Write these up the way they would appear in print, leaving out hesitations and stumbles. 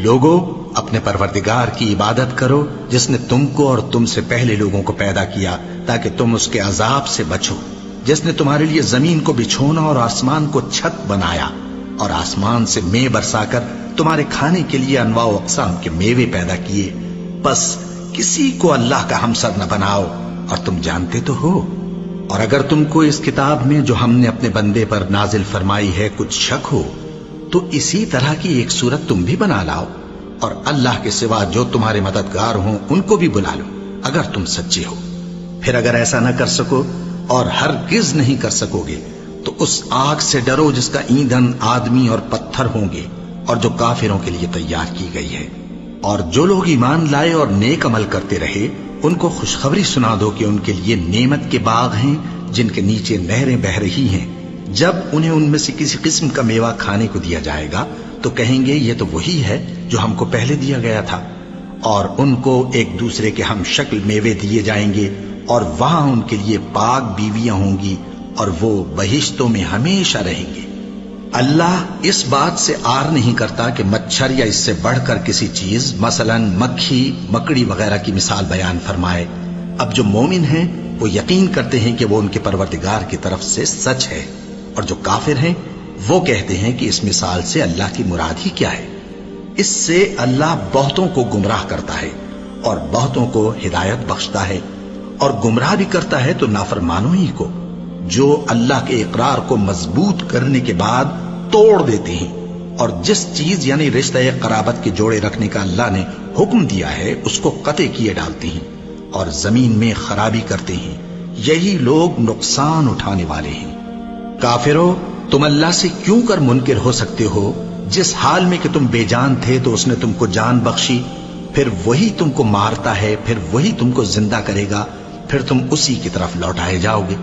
لوگوں، اپنے پروردگار کی عبادت کرو جس نے تم کو اور تم سے پہلے لوگوں کو پیدا کیا تاکہ تم اس کے عذاب سے بچو، جس نے تمہارے لیے زمین کو بچھونا اور آسمان کو چھت بنایا اور آسمان سے مے برسا کر تمہارے کھانے کے لیے انواع و اقسام کے میوے پیدا کیے، بس کسی کو اللہ کا ہمسر نہ بناؤ اور تم جانتے تو ہو۔ اور اگر تم کو اس کتاب میں جو ہم نے اپنے بندے پر نازل فرمائی ہے کچھ شک ہو تو اسی طرح کی ایک صورت تم بھی بنا لاؤ اور اللہ کے سوا جو تمہارے مددگار ہوں ان کو بھی بلا لو اگر تم سچے ہو۔ پھر اگر ایسا نہ کر سکو اور ہرگز نہیں کر سکو گے تو اس آگ سے ڈرو جس کا ایندھن آدمی اور پتھر ہوں گے اور جو کافروں کے لیے تیار کی گئی ہے۔ اور جو لوگ ایمان لائے اور نیک عمل کرتے رہے ان کو خوشخبری سنا دو کہ ان کے لیے نعمت کے باغ ہیں جن کے نیچے نہریں بہہ رہی ہیں، جب انہیں ان میں سے کسی قسم کا میوہ کھانے کو دیا جائے گا تو کہیں گے یہ تو وہی ہے جو ہم کو پہلے دیا گیا تھا، اور ان کو ایک دوسرے کے ہم شکل میوے دیے جائیں گے اور وہاں ان کے لیے پاک بیویاں ہوں گی اور وہ بہشتوں میں ہمیشہ رہیں گے۔ اللہ اس بات سے آر نہیں کرتا کہ مچھر یا اس سے بڑھ کر کسی چیز مثلا مکھی، مکڑی وغیرہ کی مثال بیان فرمائے۔ اب جو مومن ہیں وہ یقین کرتے ہیں کہ وہ ان کے پروردگار کی طرف سے سچ ہے، اور جو کافر ہیں وہ کہتے ہیں کہ اس مثال سے اللہ کی مراد ہی کیا ہے۔ اس سے اللہ بہتوں کو گمراہ کرتا ہے اور بہتوں کو ہدایت بخشتا ہے، اور گمراہ بھی کرتا ہے تو نافرمانوں ہی کو، جو اللہ کے اقرار کو مضبوط کرنے کے بعد توڑ دیتے ہیں، اور جس چیز یعنی رشتہ قرابت کے جوڑے رکھنے کا اللہ نے حکم دیا ہے اس کو قطع کیے ڈالتے ہیں اور زمین میں خرابی کرتے ہیں، یہی لوگ نقصان اٹھانے والے ہیں۔ کافرو، تم اللہ سے کیوں کر منکر ہو سکتے ہو؟ جس حال میں کہ تم بے جان تھے تو اس نے تم کو جان بخشی، پھر وہی تم کو مارتا ہے، پھر وہی تم کو زندہ کرے گا، پھر تم اسی کی طرف لوٹائے جاؤ گے۔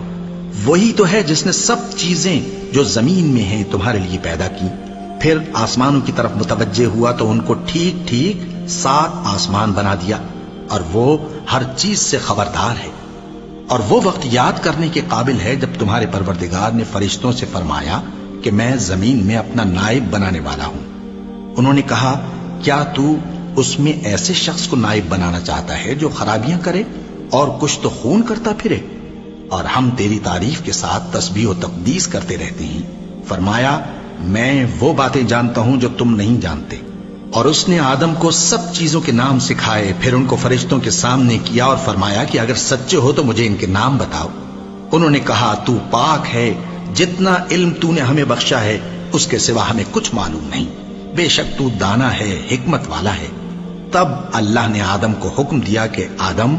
وہی تو ہے جس نے سب چیزیں جو زمین میں ہیں تمہارے لیے پیدا کی، پھر آسمانوں کی طرف متوجہ ہوا تو ان کو ٹھیک ٹھیک 7 آسمان بنا دیا، اور وہ ہر چیز سے خبردار ہے۔ اور وہ وقت یاد کرنے کے قابل ہے جب تمہارے پروردگار نے فرشتوں سے فرمایا کہ میں زمین میں اپنا نائب بنانے والا ہوں۔ انہوں نے کہا کیا تو اس میں ایسے شخص کو نائب بنانا چاہتا ہے جو خرابیاں کرے اور کچھ تو خون کرتا پھرے؟ اور ہم تیری تعریف کے ساتھ تسبیح و تقدیس کرتے رہتے ہیں۔ فرمایا میں وہ باتیں جانتا ہوں جو تم نہیں جانتے۔ اور اس نے آدم کو سب چیزوں کے نام سکھائے، پھر ان کو فرشتوں کے سامنے کیا اور فرمایا کہ اگر سچے ہو تو مجھے ان کے نام بتاؤ۔ انہوں نے کہا تو پاک ہے، جتنا علم تو نے ہمیں بخشا ہے اس کے سوا ہمیں کچھ معلوم نہیں، بے شک تو دانا ہے، حکمت والا ہے۔ تب اللہ نے آدم کو حکم دیا کہ آدم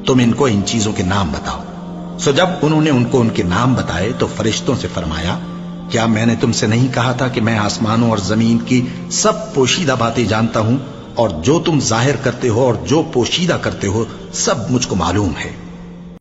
تم ان کو ان چیزوں کے نام بتاؤ۔ سو جب انہوں نے ان کو ان کے نام بتائے تو فرشتوں سے فرمایا کیا میں نے تم سے نہیں کہا تھا کہ میں آسمانوں اور زمین کی سب پوشیدہ باتیں جانتا ہوں، اور جو تم ظاہر کرتے ہو اور جو پوشیدہ کرتے ہو سب مجھ کو معلوم ہے۔